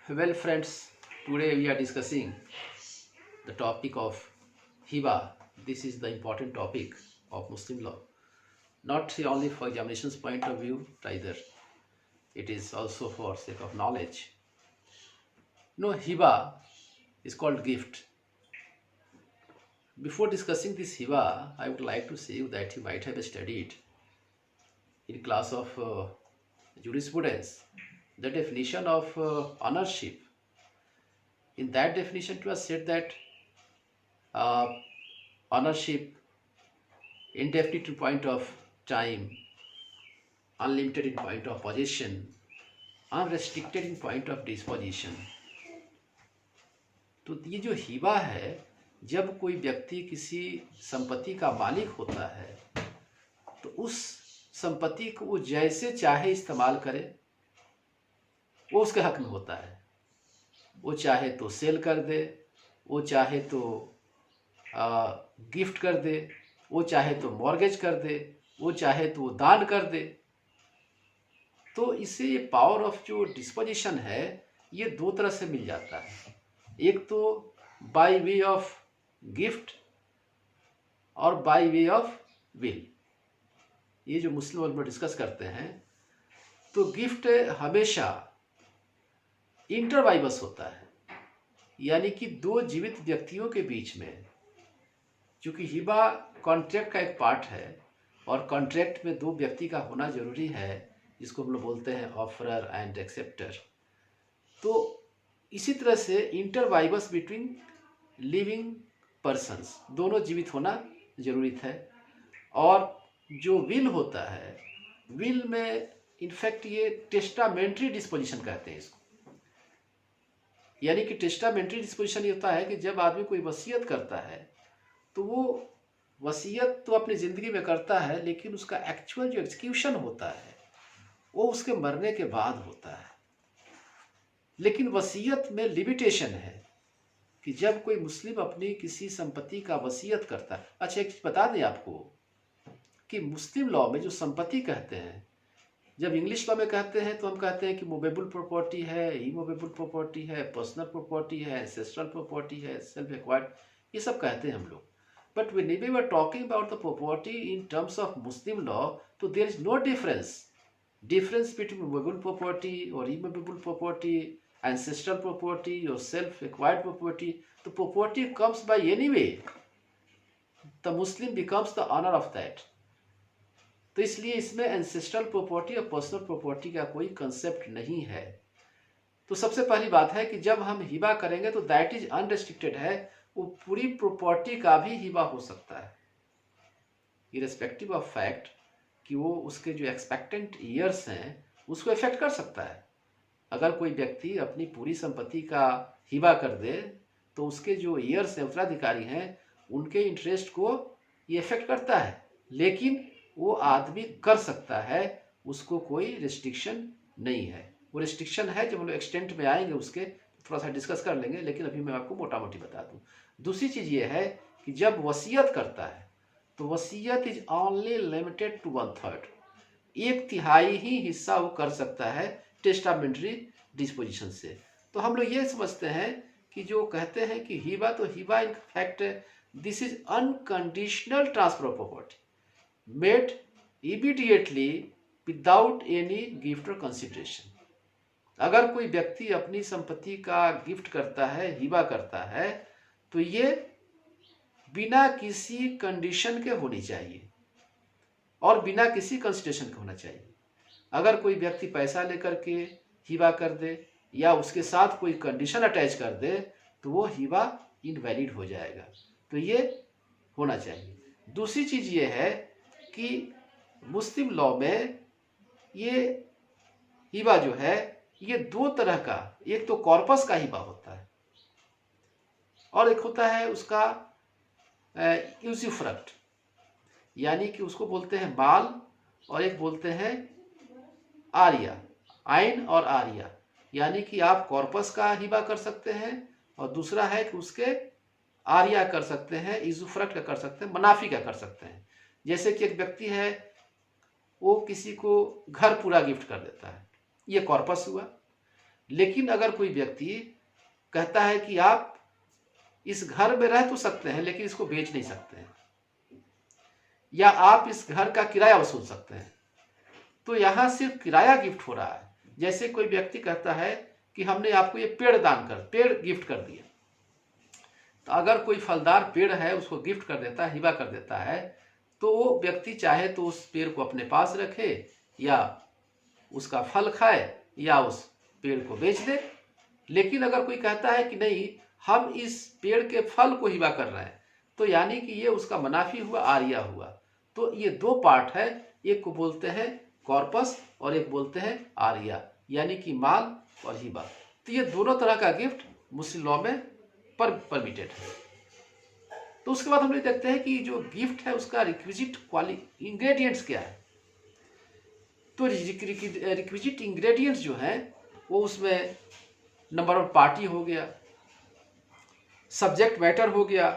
Well, friends, today we are discussing the topic of Hiba. This is the important topic of Muslim law, not only for examinations point of view, either. It is also for sake of knowledge. No, Hiba is called gift. Before discussing this Hiba, I would like to say that you might have studied in class of jurisprudence the definition of ownership. In that definition, it was said that uh, ownership indefinite in point of time, unlimited in point of possession, unrestricted in point of disposition. तो ये जो हिबा है, जब कोई व्यक्ति किसी संपत्ति का मालिक होता है तो उस संपत्ति को वो जैसे चाहे इस्तेमाल करे, वो उसके हक में होता है। वो चाहे तो सेल कर दे, वो चाहे तो गिफ्ट कर दे, वो चाहे तो मॉर्गेज कर दे, वो चाहे तो दान कर दे। तो इससे ये पावर ऑफ जो डिस्पोजिशन है ये दो तरह से मिल जाता है। एक तो बाय वे ऑफ गिफ्ट और बाय वे ऑफ विल। ये जो मुस्लिम वर्ल्ड में डिस्कस करते हैं, तो गिफ्ट हमेशा इंटरवाइवस होता है, यानी कि दो जीवित व्यक्तियों के बीच में। चूंकि हिबा कॉन्ट्रैक्ट का एक पार्ट है और कॉन्ट्रैक्ट में दो व्यक्ति का होना जरूरी है, जिसको हम लोग बोलते हैं ऑफरर एंड एक्सेप्टर। तो इसी तरह से इंटरवाइवस बिटवीन लिविंग पर्सन्स, दोनों जीवित होना जरूरी है। और जो विल होता है, विल में इनफैक्ट ये टेस्टामेंट्री डिस्पोजिशन कहते हैं इसको। यानी कि टेस्टामेंट्री डिस्पोजिशन ये होता है कि जब आदमी कोई वसीयत करता है तो वो वसीयत तो अपनी ज़िंदगी में करता है, लेकिन उसका एक्चुअल जो एग्जीक्यूशन होता है वो उसके मरने के बाद होता है। लेकिन वसीयत में लिमिटेशन है कि जब कोई मुस्लिम अपनी किसी संपत्ति का वसीयत करता है। अच्छा, एक चीज़ बता दें आपको कि मुस्लिम लॉ में जो संपत्ति कहते हैं, जब इंग्लिश लॉ में कहते हैं तो हम कहते हैं कि मूवेबल प्रॉपर्टी है, इमूवेबल प्रॉपर्टी है, पर्सनल प्रॉपर्टी है, एंसेस्ट्रल प्रॉपर्टी है, सेल्फ एक्वायर्ड, ये सब कहते हैं हम लोग। But whenever we are talking about the property in terms of Muslim law, so there is no difference between movable property or immovable property, ancestral property or self-acquired property. The property comes by any way. The Muslim becomes the owner of that. तो इसलिए इसमें ancestral property और personal property का कोई concept नहीं है। तो सबसे पहली बात है कि जब हम हिबा करेंगे तो दैट इज अनरेस्ट्रिक्टेड है, वो पूरी प्रॉपर्टी का भी हिबा हो सकता है, इरेस्पेक्टिव ऑफ फैक्ट कि वो उसके जो एक्सपेक्टेंट ईयर्स हैं उसको इफेक्ट कर सकता है। अगर कोई व्यक्ति अपनी पूरी संपत्ति का हिबा कर दे तो उसके जो ईयर्स हैं, उत्तराधिकारी हैं, उनके इंटरेस्ट को ये इफेक्ट करता है, लेकिन वो आदमी कर सकता है, उसको कोई रिस्ट्रिक्शन नहीं है। वो रिस्ट्रिक्शन है जब हम लोग एक्सटेंट में आएंगे उसके थोड़ा सा डिस्कस कर लेंगे, लेकिन अभी मैं आपको मोटा मोटी बता दूं। दूसरी चीज़ ये है कि जब वसीयत करता है तो वसीयत इज ओनली लिमिटेड टू 1/3, 1/3 ही हिस्सा वो कर सकता है टेस्टामेंट्री डिस्पोजिशन से। तो हम लोग ये समझते हैं कि जो कहते हैं कि हिबा, तो Hiba in fact this is unconditional transfer of property made immediately without any gift और कंसिडरेशन। अगर कोई व्यक्ति अपनी संपत्ति का गिफ्ट करता है, हिबा करता है, तो ये बिना किसी कंडीशन के होनी चाहिए और बिना किसी कंसिडरेशन के होना चाहिए। अगर कोई व्यक्ति पैसा लेकर के हिबा कर दे या उसके साथ कोई कंडीशन अटैच कर दे तो वो हिबा इनवैलिड हो जाएगा। तो ये होना चाहिए। दूसरी चीज़ ये है कि मुस्लिम लॉ में ये हिबा जो है ये दो तरह का, एक तो कॉर्पस का हिबा होता है और एक होता है उसका यूज़ुफ्रक्ट, यानी कि उसको बोलते हैं माल और एक बोलते हैं आरिया, आइन और आरिया। यानी कि आप कॉर्पस का हिबा कर सकते हैं और दूसरा है कि उसके आरिया कर सकते हैं, यूज़ुफ्रक्ट का कर सकते हैं, मनाफी का कर सकते हैं। जैसे कि एक व्यक्ति है वो किसी को घर पूरा गिफ्ट कर देता है, ये कॉर्पस हुआ। लेकिन अगर कोई व्यक्ति कहता है कि आप इस घर में रह तो सकते हैं लेकिन इसको बेच नहीं सकते हैं, या आप इस घर का किराया वसूल सकते हैं, तो यहां सिर्फ किराया गिफ्ट हो रहा है। जैसे कोई व्यक्ति कहता है कि हमने आपको ये पेड़ गिफ्ट कर दिया, तो अगर कोई फलदार पेड़ है उसको गिफ्ट कर देता है, हिबा कर देता है, तो वो व्यक्ति चाहे तो उस पेड़ को अपने पास रखे या उसका फल खाए या उस पेड़ को बेच दे। लेकिन अगर कोई कहता है कि नहीं, हम इस पेड़ के फल को हिबा कर रहे हैं, तो यानी कि ये उसका मुनाफी हुआ, आरिया हुआ। तो ये दो पार्ट है, एक को बोलते हैं कॉर्पस और एक बोलते हैं आरिया, यानी कि माल और हिबा। तो ये दोनों तरह का गिफ्ट मुस्लिम लॉ में परमिटेड है। तो उसके बाद हम लोग देखते हैं कि जो गिफ्ट है उसका रिक्विजिट इंग्रेडिएंट्स क्या है। तो रिक्विजिट इंग्रेडिएंट्स जो है वो उसमें नंबर ऑफ पार्टी हो गया, सब्जेक्ट मैटर हो गया,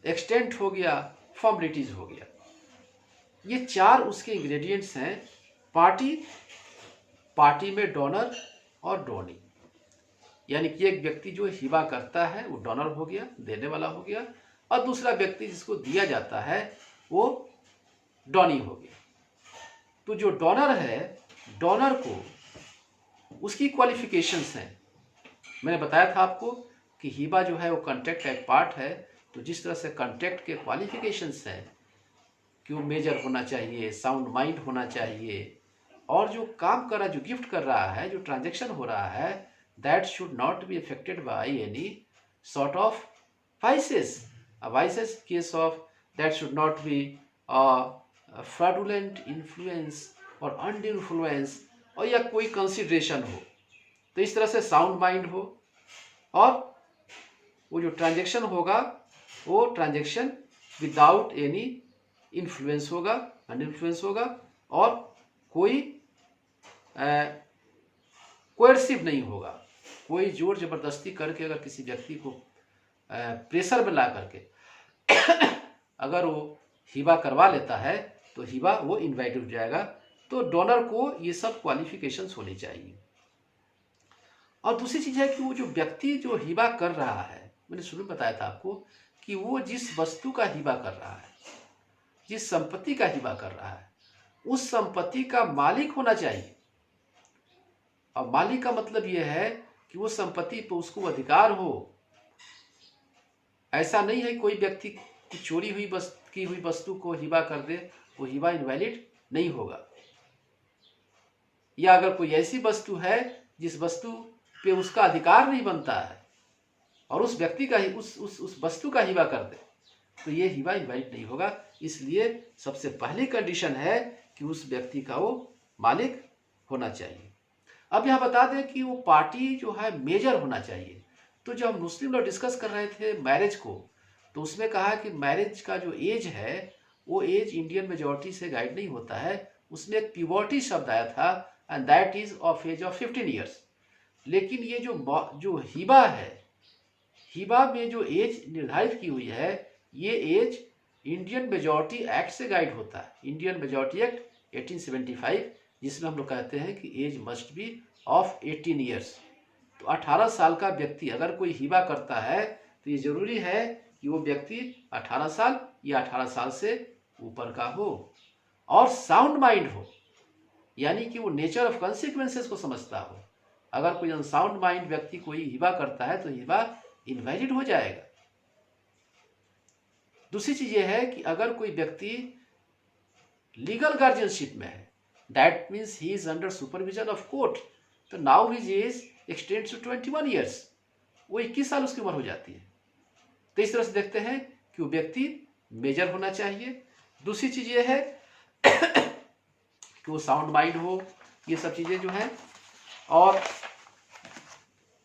एक्सटेंट हो गया, फॉर्मेलिटीज हो गया। ये चार उसके इंग्रेडिएंट्स हैं। पार्टी में डोनर और डोनी, यानी कि एक व्यक्ति जो हिबा करता है वो डोनर हो गया, देने वाला हो गया, और दूसरा व्यक्ति जिसको दिया जाता है वो डोनी हो गया। तो जो डोनर है, डोनर को उसकी क्वालिफिकेशंस हैं। मैंने बताया था आपको कि हिबा जो है वो कॉन्ट्रैक्ट का एक पार्ट है। तो जिस तरह से कॉन्ट्रैक्ट के क्वालिफिकेशंस हैं कि वो मेजर होना चाहिए, साउंड माइंड होना चाहिए, और जो काम कर रहा है, जो गिफ्ट कर रहा है, जो ट्रांजेक्शन हो रहा है, that should not be affected by any sort of vices. A vices case of that should not be a fraudulent influence or undue influence, और या कोई कंसिडरेशन हो। तो इस तरह से साउंड माइंड हो, और वो जो ट्रांजेक्शन होगा वो ट्रांजेक्शन विदाउट एनी इन्फ्लुएंस होगा, अनइन्फ्लुएंस होगा, और कोई कोएर्सिव नहीं होगा। कोई जोर जबरदस्ती करके अगर किसी व्यक्ति को प्रेशर में ला करके अगर वो हिबा करवा लेता है तो हिबा वो इनवाइटेड हो जाएगा। तो डोनर को ये सब क्वालिफिकेशंस होनी चाहिए। और दूसरी चीज है कि वो जो व्यक्ति जो हिबा कर रहा है, मैंने शुरू में बताया था आपको कि वो जिस वस्तु का हिबा कर रहा है, जिस संपत्ति का हिबा कर रहा है, उस संपत्ति का मालिक होना चाहिए। और मालिक का मतलब यह है कि वो संपत्ति पर उसको अधिकार हो। ऐसा नहीं है कोई व्यक्ति की चोरी हुई वस्तु को हिबा कर दे, वो हिबा इनवैलिड नहीं होगा। या अगर कोई ऐसी वस्तु है जिस वस्तु पे उसका अधिकार नहीं बनता है और उस व्यक्ति का उस वस्तु का हिबा कर दे, तो ये हिबा इनवैलिड नहीं होगा। इसलिए सबसे पहली कंडीशन है कि उस व्यक्ति का वो मालिक होना चाहिए। अब यहां बता दें कि वो पार्टी जो है मेजर होना चाहिए। तो जब हम मुस्लिम लोग डिस्कस कर रहे थे मैरिज को, तो उसमें कहा कि मैरिज का जो एज है वो एज इंडियन मेजॉरिटी से गाइड नहीं होता है। उसमें एक प्यूबर्टी शब्द आया था, and that is of age of 15 years. लेकिन ये जो हिबा है, हिबा में जो एज निर्धारित की हुई है, ये एज इंडियन मेजॉरिटी एक्ट से गाइड होता है। इंडियन मेजॉरिटी एक्ट 1875, जिसमें हम लोग कहते हैं कि age must be of 18 years. तो 18 साल का व्यक्ति अगर कोई हिबा करता है तो ये जरूरी है कि वो व्यक्ति 18 साल या 18 साल से ऊपर का हो, और साउंड माइंड हो, यानी कि वो नेचर ऑफ कॉन्सिक्वेंसेस को समझता हो। अगर कोई अनसाउंड माइंड व्यक्ति कोई हिबा करता है तो हिबा इनवैलिड हो जाएगा। दूसरी चीज ये है कि अगर कोई व्यक्ति लीगल गार्जियनशिप में है, that means he is under supervision of court, तो now his age extends to 21 years. वो 21 साल उसकी उम्र हो जाती है। तो इस तरह से देखते हैं कि वो व्यक्ति मेजर होना चाहिए। दूसरी चीज ये है कि वो साउंड माइंड हो, ये सब चीजें जो हैं। और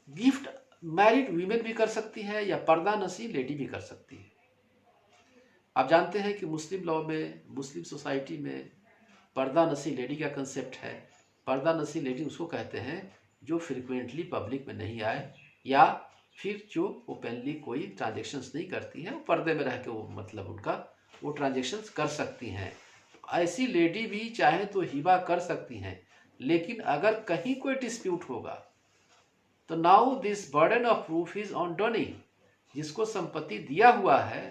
गिफ्ट मैरिड वीमेन भी कर सकती है या पर्दा नशी लेडी भी कर सकती है। आप जानते हैं कि मुस्लिम लॉ में, मुस्लिम सोसाइटी में पर्दा नशी लेडी का कंसेप्ट है। पर्दा नशी लेडी उसको कहते हैं जो फ्रिक्वेंटली पब्लिक में नहीं आए, या फिर जो ओपनली कोई ट्रांजेक्शन्स नहीं करती हैं, वो पर्दे में रह के वो मतलब उनका वो ट्रांजेक्शन्स कर सकती हैं। ऐसी लेडी भी चाहे तो हिबा कर सकती हैं। लेकिन अगर कहीं कोई डिस्प्यूट होगा तो now this burden of proof is on donee, जिसको संपत्ति दिया हुआ है,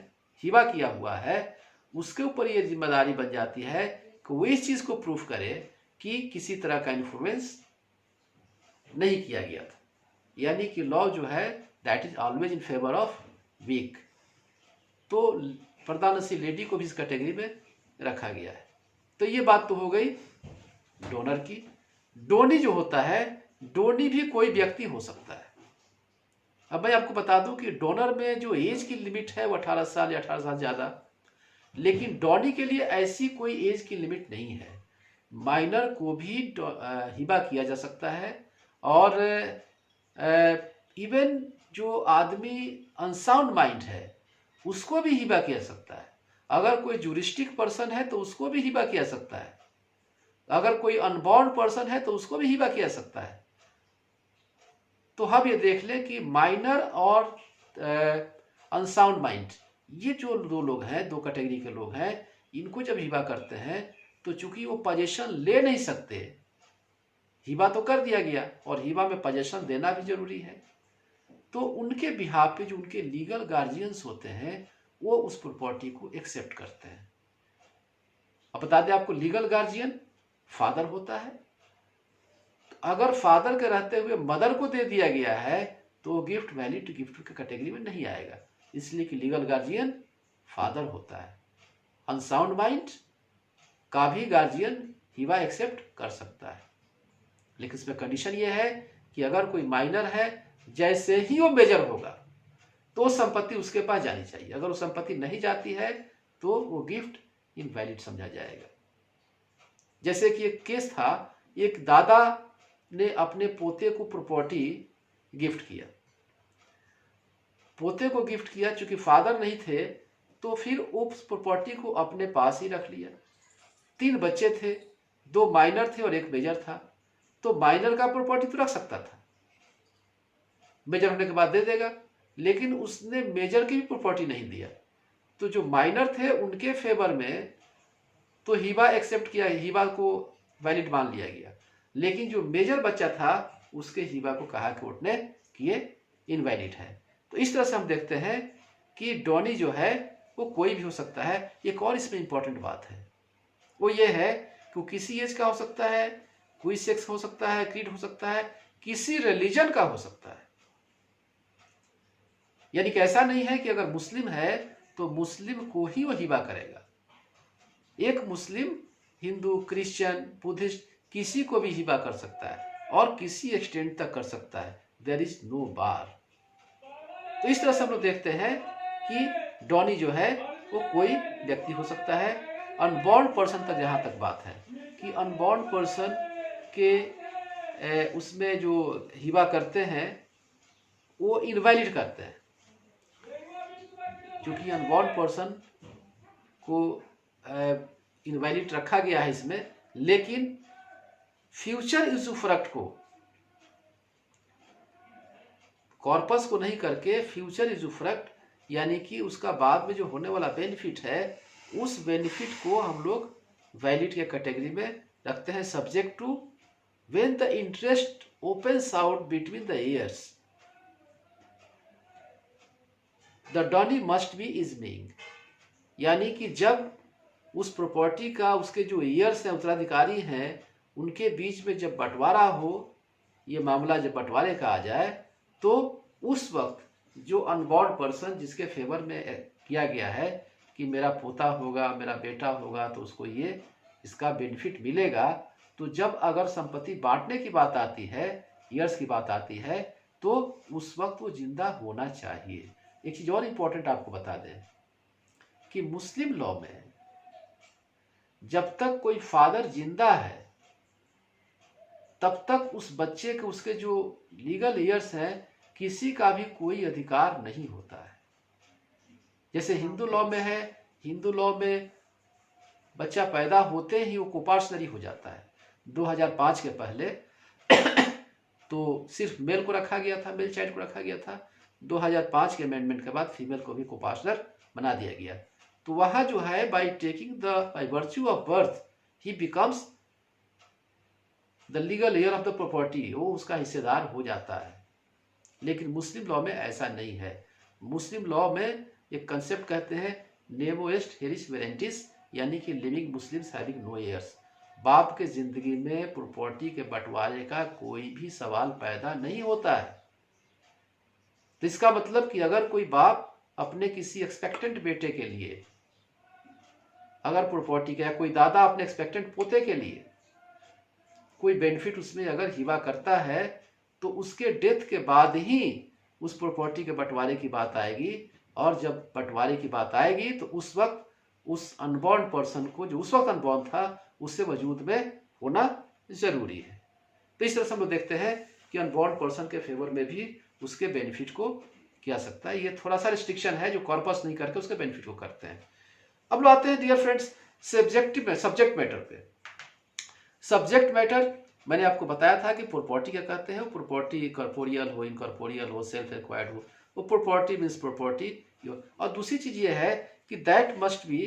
हिबा किया हुआ है, उसके ऊपर ये जिम्मेदारी बन जाती है कि वो इस चीज को प्रूफ करे कि किसी तरह का इन्फ्लुएंस नहीं किया गया था। यानी कि लॉ जो है that is always in favour of weak. तो प्रधानशी लेडी को भी इस कैटेगरी में रखा गया है। तो ये बात तो हो गई डोनर की। डोनी जो होता है, डोनी भी कोई व्यक्ति हो सकता है। अब मैं आपको बता दूं कि डोनर में जो एज की लिमिट है वो 18 साल या 18 साल ज्यादा, लेकिन डोनी के लिए ऐसी कोई एज की लिमिट नहीं है। माइनर को भी हिबा किया जा सकता है, और इवन जो आदमी अनसाउंड माइंड है उसको भी हिबा किया जा सकता है। अगर कोई जुरिस्टिक पर्सन है तो उसको भी हिबा किया जा सकता है। अगर कोई अनबॉर्न पर्सन है तो उसको भी हिबा किया जा सकता है। तो हम ये देख लें कि माइनर और अनसाउंड माइंड, ये जो दो लोग हैं, दो कैटेगरी के लोग हैं, इनको जब हिबा करते हैं तो चूंकि वो पोजीशन ले नहीं सकते, हिबा तो कर दिया गया और हिबा में पोजीशन देना भी जरूरी है, तो उनके बिहाफ पे जो उनके लीगल गार्जियंस होते हैं वो उस प्रॉपर्टी को एक्सेप्ट करते हैं। अब बता दें आपको, लीगल गार्जियन फादर होता है। तो अगर फादर के रहते हुए मदर को दे दिया गया है तो गिफ्ट वैलिड गिफ्ट की कैटेगरी में नहीं आएगा, इसलिए कि लीगल गार्जियन फादर होता है। अनसाउंड माइंड का भी गार्जियन हिबा एक्सेप्ट कर सकता है, लेकिन इसमें कंडीशन ये है कि अगर कोई माइनर है, जैसे ही वो मेजर होगा तो संपत्ति उसके पास जानी चाहिए। अगर वो संपत्ति नहीं जाती है तो वो गिफ्ट इनवैलिड समझा जाएगा। जैसे कि एक केस था, एक दादा ने अपने पोते को प्रॉपर्टी गिफ्ट किया। पोते को गिफ्ट किया, चूंकि फादर नहीं थे तो फिर उस प्रॉपर्टी को अपने पास ही रख लिया। 3 बच्चे थे, 2 माइनर थे और 1 मेजर था। तो माइनर का प्रॉपर्टी तो रख सकता था, मेजर होने के बाद दे देगा, लेकिन उसने मेजर की भी प्रॉपर्टी नहीं दिया। तो जो माइनर थे उनके फेवर में तो हिबा एक्सेप्ट किया, हिबा को वैलिड मान लिया गया, लेकिन जो मेजर बच्चा था उसके हिबा को कहा कोर्ट ने कि ये इनवैलिड है। तो इस तरह से हम देखते हैं कि डोनी जो है वो कोई भी हो सकता है। एक और इसमें इंपॉर्टेंट बात है, वो ये है कि वो किसी एज का हो सकता है, कोई सेक्स हो सकता है, क्रीड हो सकता है, किसी रिलीजन का हो सकता है। यानी कि ऐसा नहीं है कि अगर मुस्लिम है तो मुस्लिम को ही वो हिबा करेगा। एक मुस्लिम हिंदू, क्रिश्चियन, बुद्धिस्ट किसी को भी हिबा कर सकता है और किसी एक्सटेंट तक कर सकता है। देयर इज नो बार। तो इस तरह से हम लोग देखते हैं कि डोनी जो है वो कोई व्यक्ति हो सकता है। अनबॉर्न पर्सन तक जहां तक बात है कि अनबॉर्न पर्सन के उसमें जो हिबा करते हैं वो इनवैलिड करते हैं, क्योंकि अनबॉर्न पर्सन को इनवैलिड रखा गया है इसमें, लेकिन फ्यूचर यूसुफ्रक्ट को, कॉर्पस को नहीं करके फ्यूचर यूसुफ्रक्ट यानी कि उसका बाद में जो होने वाला बेनिफिट है, उस बेनिफिट को हम लोग वैलिड के कैटेगरी में रखते हैं, subject to when the interest opens out between the years the donee must be is being. यानी कि जब उस प्रॉपर्टी का उसके जो ईयर्स हैं, उत्तराधिकारी हैं, उनके बीच में जब बंटवारा हो, ये मामला जब बंटवारे का आ जाए, तो उस वक्त जो अनबॉर्न पर्सन जिसके फेवर में किया गया है कि मेरा पोता होगा, मेरा बेटा होगा, तो उसको ये इसका बेनिफिट मिलेगा। तो जब अगर संपत्ति बांटने की बात आती है, ईयर्स की बात आती है, तो उस वक्त वो जिंदा होना चाहिए। एक चीज और इंपॉर्टेंट आपको बता दें कि मुस्लिम लॉ में जब तक कोई फादर जिंदा है तब तक उस बच्चे के, उसके जो लीगल ईयर्स हैं, किसी का भी कोई अधिकार नहीं होता है। जैसे हिंदू लॉ में है, हिंदू लॉ में बच्चा पैदा होते ही वो कोपार्शनरी हो जाता है। 2005 के पहले तो सिर्फ मेल को रखा गया था, मेल चाइल्ड को रखा गया था। 2005 के अमेंडमेंट के बाद फीमेल को भी कोपार्शनर बना दिया गया। तो वहां जो है by virtue of birth he becomes the legal heir of the property, वो उसका हिस्सेदार हो जाता है। लेकिन मुस्लिम लॉ में ऐसा नहीं है। मुस्लिम लॉ में एक कंसेप्ट कहते हैं नेमो एस्ट हेरिस वेरेंटिस, यानी कि living Muslims having no heirs. बाप के जिंदगी में प्रॉपर्टी के बंटवारे का कोई भी सवाल पैदा नहीं होता है। तो इसका मतलब कि अगर कोई बाप अपने किसी एक्सपेक्टेंट बेटे के लिए अगर प्रॉपर्टी का, या कोई दादा अपने एक्सपेक्टेंट पोते के लिए कोई बेनिफिट उसमें अगर हिबा करता है, तो उसके डेथ के बाद ही उस प्रॉपर्टी के बंटवारे की बात आएगी। और जब बंटवारे की बात आएगी तो उस वक्त उस अनबॉर्न पर्सन को, जो उस वक्त अनबॉर्न था, उससे वजूद में होना जरूरी है। तो इस तरह से हम लोग देखते हैं कि अनबॉर्न पर्सन के फेवर में भी उसके बेनिफिट को किया सकता है। ये थोड़ा सा रिस्ट्रिक्शन है जो कॉर्पस नहीं करके उसके बेनिफिट को करते हैं। अब लोग आते हैं डियर फ्रेंड्स सब्जेक्ट मैटर पे। सब्जेक्ट मैटर मैंने आपको बताया था कि प्रॉपर्टी क्या कहते हैं। प्रॉपर्टी कॉर्पोरियल हो, इनकॉर्पोरियल हो, सेल्फ एक्वायर्ड हो, वो प्रॉपर्टी मीन्स प्रॉपर्टी। और दूसरी चीज ये है कि दैट मस्ट बी,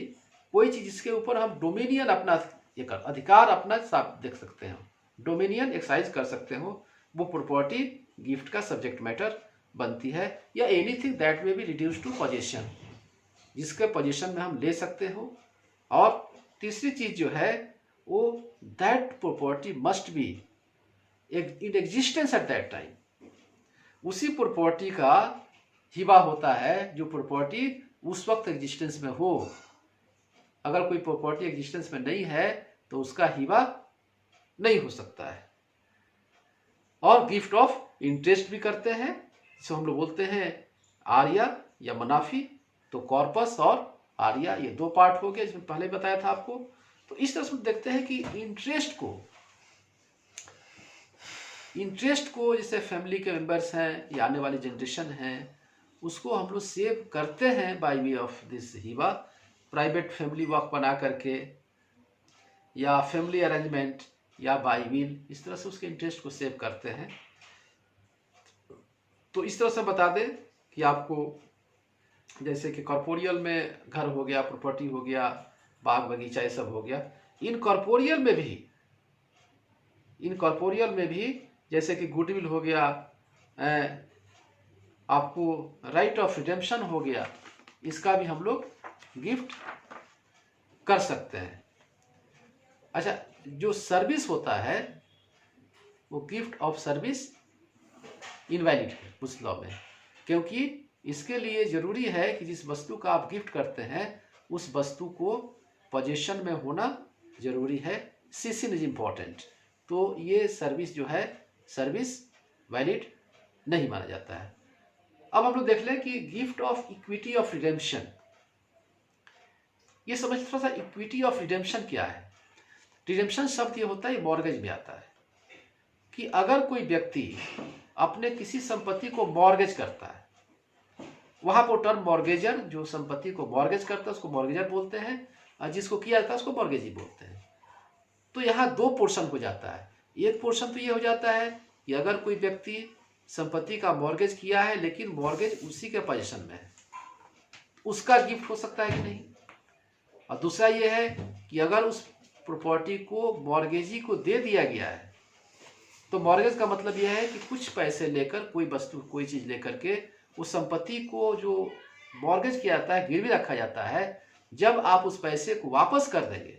कोई चीज जिसके ऊपर हम डोमिनियन अपना अधिकार अपना साफ देख सकते हैं, डोमिनियन एक्सरसाइज कर सकते हो, वो प्रॉपर्टी गिफ्ट का सब्जेक्ट मैटर बनती है। या anything that may be reduce to possession, जिसके पोजीशन में हम ले सकते हो। और तीसरी चीज जो है वो that property must be in existence at that time. उसी प्रॉपर्टी का हिबा होता है जो प्रॉपर्टी उस वक्त एग्जिस्टेंस में हो। अगर कोई प्रॉपर्टी एग्जिस्टेंस में नहीं है तो उसका हिबा नहीं हो सकता है। और गिफ्ट ऑफ इंटरेस्ट भी करते हैं, जिसे हम लोग बोलते हैं आर्या या मुनाफी। तो कॉर्पस और आर्या ये दो पार्ट हो गए, जिसमें पहले बताया था आपको। तो इस तरह से देखते हैं कि इंटरेस्ट को जैसे फैमिली के मेंबर्स हैं या आने वाली जनरेशन हैं, उसको हम लोग सेव करते हैं by way of this Hiba. Private family work बना करके या फैमिली अरेंजमेंट या बाय विल, इस तरह से उसके इंटरेस्ट को सेव करते हैं। तो इस तरह से बता दें कि आपको जैसे कि कॉर्पोरियल में घर हो गया, प्रॉपर्टी हो गया, बाग बगीचा ये सब हो गया। इनकॉर्पोरियल में भी जैसे कि गुडविल हो गया, आपको राइट ऑफ रिडेम्पशन हो गया, इसका भी हम लोग गिफ्ट कर सकते हैं। अच्छा, जो सर्विस होता है वो गिफ्ट ऑफ सर्विस इनवैलिड है उस लॉ में, क्योंकि इसके लिए जरूरी है कि जिस वस्तु का आप गिफ्ट करते हैं उस वस्तु को पोजीशन में होना जरूरी है। C sin is important. तो ये सर्विस जो है, सर्विस वैलिड नहीं माना जाता है। अब हम लोग देख लें कि gift of equity of redemption, ये समझ थोड़ा सा इक्विटी ऑफ रिडेम्पशन क्या है। रिडेम्पशन शब्द ये होता है, मॉर्गेज में आता है कि अगर कोई व्यक्ति अपने किसी संपत्ति को मॉर्गेज करता है, वहां पर टर्म मॉर्गेजर, जो संपत्ति को मॉर्गेज करता है उसको मॉर्गेजर बोलते हैं, और जिसको किया जाता है उसको मॉर्गेजी बोलते हैं। तो यहाँ दो पोर्शन हो जाता है। एक पोर्शन तो ये हो जाता है कि अगर कोई व्यक्ति संपत्ति का मॉर्गेज किया है लेकिन मॉर्गेज उसी के पोजीशन में है, उसका गिफ्ट हो सकता है कि नहीं। और दूसरा ये है कि अगर उस प्रॉपर्टी को मॉर्गेजी को दे दिया गया है, तो मॉर्गेज का मतलब यह है कि कुछ पैसे लेकर, कोई वस्तु कोई चीज लेकर के उस संपत्ति को जो मॉर्गेज किया जाता है, गिरवी रखा जाता है, जब आप उस पैसे को वापस कर देंगे,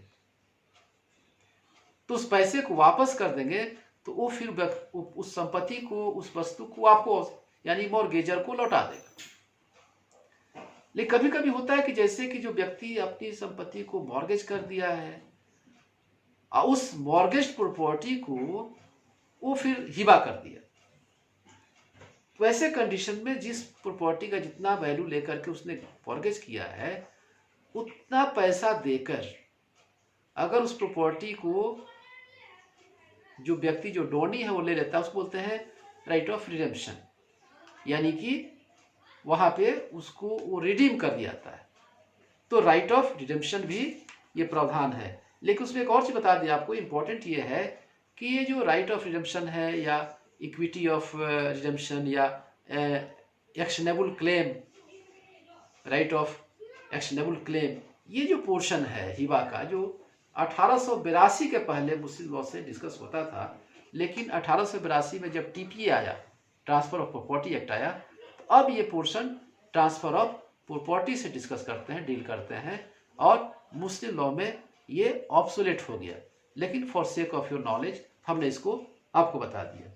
तो उस पैसे को वापस कर देंगे तो वो फिर उस संपत्ति को, उस वस्तु को आपको यानी मॉर्गेजर को लौटा देगा। लेकिन कभी कभी होता है कि जैसे कि जो व्यक्ति अपनी संपत्ति को मॉर्गेज कर दिया है और उस मॉर्गेज प्रॉपर्टी को वो फिर हिबा कर दिया, वैसे कंडीशन में जिस प्रॉपर्टी का जितना वैल्यू लेकर के उसने मॉर्गेज किया है उतना पैसा देकर अगर उस प्रॉपर्टी को जो व्यक्ति जो डोनी है वो ले लेता है, उसको बोलते हैं राइट ऑफ रिडेम्पशन, यानी कि वहां पे उसको वो रिडीम कर दिया जाता है। तो राइट ऑफ रिडेम्पशन भी ये प्रावधान है। लेकिन उसमें एक और चीज बता दें आपको, इंपॉर्टेंट ये है कि ये जो राइट ऑफ रिडेम्पशन है या इक्विटी ऑफ रिडेम्पशन या actionable claim, right of actionable claim, ये जो पोर्शन है हिबा का, जो 1882 के पहले मुस्लिम लॉ से डिस्कस होता था, लेकिन 1882 में जब टीपीए आया, ट्रांसफर ऑफ प्रॉपर्टी एक्ट आया। तो अब ये पोर्शन ट्रांसफर ऑफ प्रॉपर्टी से डिस्कस करते हैं, डील करते हैं, और मुस्लिम लॉ में ये ऑब्सोलेट हो गया, लेकिन for sake of your knowledge हमने इसको आपको बता दिया।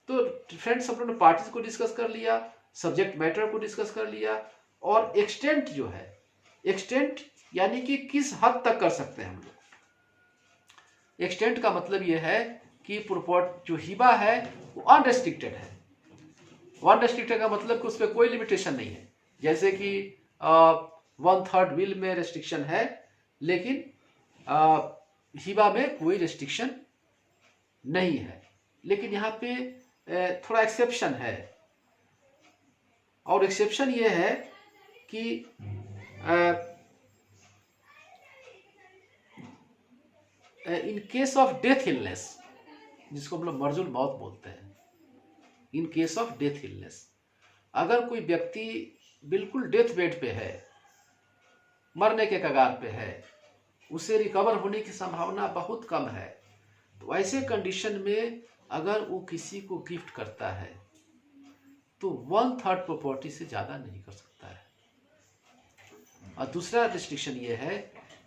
तो फ्रेंड्स, हम लोगों ने पार्टीज को डिस्कस कर लिया, सब्जेक्ट मैटर को डिस्कस कर लिया, और एक्सटेंट जो है, एक्सटेंट यानी कि किस हद तक कर सकते हैं हम लोग। एक्सटेंट का मतलब यह है कि प्रॉपर्टी जो हिबा है वो अनरेस्ट्रिक्टेड है। अनरेस्ट्रिक्टेड का मतलब कि उस पर कोई लिमिटेशन नहीं है। जैसे कि 1/3 विल में रेस्ट्रिक्शन है, लेकिन हिबा में कोई रेस्ट्रिक्शन नहीं है। लेकिन यहाँ पे थोड़ा एक्सेप्शन है, और एक्सेप्शन ये है कि in case of death illness, जिसको हम लोग मर्जुल मौत बोलते हैं, in case of death illness, अगर कोई व्यक्ति बिल्कुल डेथ बेड पे है, मरने के कगार पे है, उसे रिकवर होने की संभावना बहुत कम है, तो ऐसे कंडीशन में अगर वो किसी को गिफ्ट करता है तो 1/3 प्रॉपर्टी से ज़्यादा नहीं कर सकता है। और दूसरा रिस्ट्रिक्शन ये है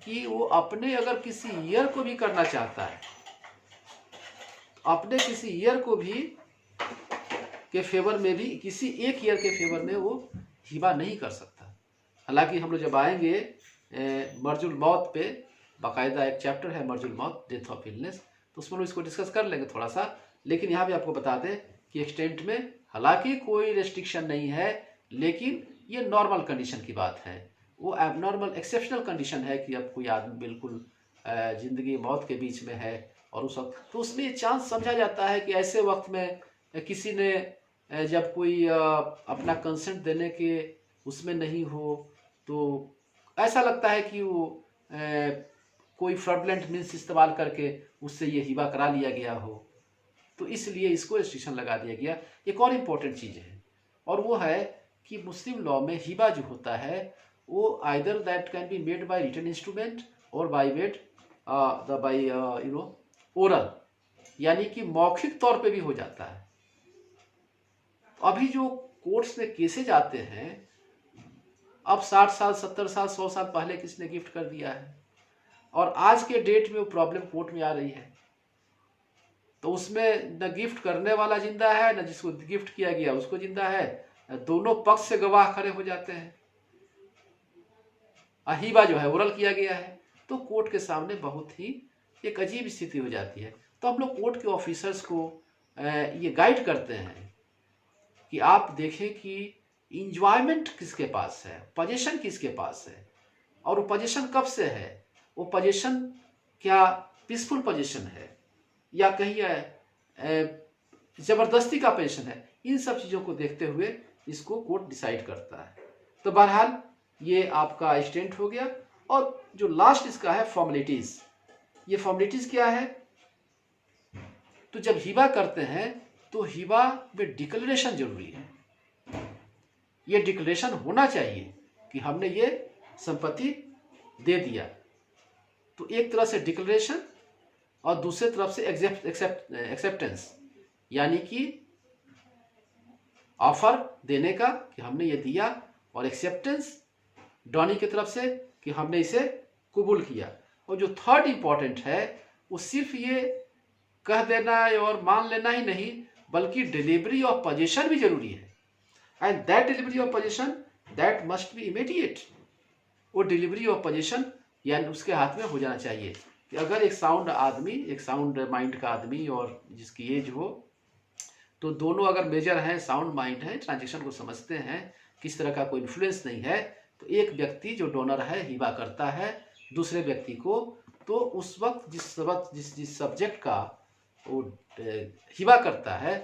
कि वो अपने अगर किसी ईयर को भी करना चाहता है, तो अपने किसी ईयर को भी के फेवर में भी, किसी एक ईयर के फेवर में वो हिबा नहीं कर सकता। हालांकि हम लोग जब आएंगे मर्जुल मौत पे, बाकायदा एक चैप्टर है मर्जुल मौत, डेथ ऑफ इलनेस, तो उसमें इसको डिस्कस कर लेंगे थोड़ा सा। लेकिन यहाँ भी आपको बता दें कि एक्सटेंट में हालांकि कोई रेस्ट्रिक्शन नहीं है, लेकिन ये नॉर्मल कंडीशन की बात है। वो एबनॉर्मल एक्सेप्शनल कंडीशन है कि अब कोई आदमी बिल्कुल जिंदगी मौत के बीच में है, और उस वक्त तो उसमें ये चांस समझा जाता है कि ऐसे वक्त में किसी ने जब कोई अपना कंसेंट देने के उसमें नहीं हो, तो ऐसा लगता है कि वो कोई फ्रॉडलेंट मीन्स इस्तेमाल करके उससे ये हिबा करा लिया गया हो, तो इसलिए इसको रिस्ट्रिक्शन लगा दिया गया। एक और इम्पोर्टेंट चीज़ है, और वो है कि मुस्लिम लॉ में हिबा जो होता है वो either that can be made by written instrument और बाय ओरल, यानी कि मौखिक तौर पे भी हो जाता है। अभी जो कोर्ट्स में केसेज आते हैं, अब 60 साल 70 साल 100 साल पहले किसने गिफ्ट कर दिया है, और आज के डेट में वो प्रॉब्लम कोर्ट में आ रही है, तो उसमें न गिफ्ट करने वाला जिंदा है, न जिसको गिफ्ट किया गया उसको जिंदा है, दोनों पक्ष से गवाह खड़े हो जाते हैं। हिबा जो है ओरल किया गया है, तो कोर्ट के सामने बहुत ही एक अजीब स्थिति हो जाती है। तो हम लोग कोर्ट के ऑफिसर्स को ये गाइड करते हैं कि आप देखें कि इंजॉयमेंट किसके पास है, पोजीशन किसके पास है, और वो पोजीशन कब से है, वो पोजीशन क्या पीसफुल पोजीशन है या कहीं जबरदस्ती का पोजीशन है। इन सब चीज़ों को देखते हुए इसको कोर्ट डिसाइड करता है। तो बहरहाल ये आपका स्टेंट हो गया। और जो लास्ट इसका है फॉर्मेलिटीज, ये फॉर्मेलिटीज क्या है, तो जब हिबा करते हैं तो हिबा में डिक्लेरेशन जरूरी है। ये डिक्लेरेशन होना चाहिए कि हमने ये संपत्ति दे दिया। तो एक तरह से डिक्लेरेशन और दूसरे तरफ से एक्सेप्टेंस, यानी कि ऑफर देने का कि हमने ये दिया, और एक्सेप्टेंस डॉनी की तरफ से कि हमने इसे कबूल किया। और जो थर्ड इंपॉर्टेंट है वो सिर्फ ये कह देना और मान लेना ही नहीं, बल्कि डिलीवरी ऑफ पोजीशन भी जरूरी है। And that delivery of position that must be immediate. वो डिलीवरी ऑफ पोजीशन यानी उसके हाथ में हो जाना चाहिए कि अगर एक साउंड आदमी, एक साउंड माइंड का आदमी और जिसकी एज हो, तो दोनों अगर मेजर हैं, साउंड माइंड है, ट्रांजेक्शन को समझते हैं, किस तरह का कोई इन्फ्लुएंस नहीं है, तो एक व्यक्ति जो डोनर है हिबा करता है दूसरे व्यक्ति को, तो उस वक्त जिस सब्जेक्ट का वो हिबा करता है,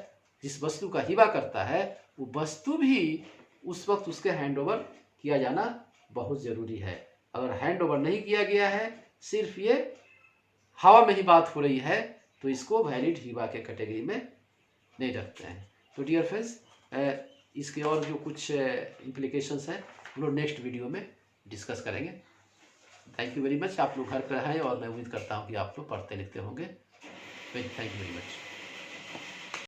जिस वस्तु का हिबा करता है, वो वस्तु भी उस वक्त उसके हैंड ओवर किया जाना बहुत ज़रूरी है। अगर हैंड ओवर नहीं किया गया है, सिर्फ ये हवा में ही बात हो रही है, तो इसको वैलिड हिबा के कैटेगरी में नहीं रखते हैं। तो डियर फ्रेंड्स, इसके और जो कुछ इम्प्लीकेशंस हैं हम लोग नेक्स्ट वीडियो में डिस्कस करेंगे। Thank you very much. आप लोग घर पर आए और मैं उम्मीद करता हूँ कि आप लोग पढ़ते लिखते होंगे। Thank you very much.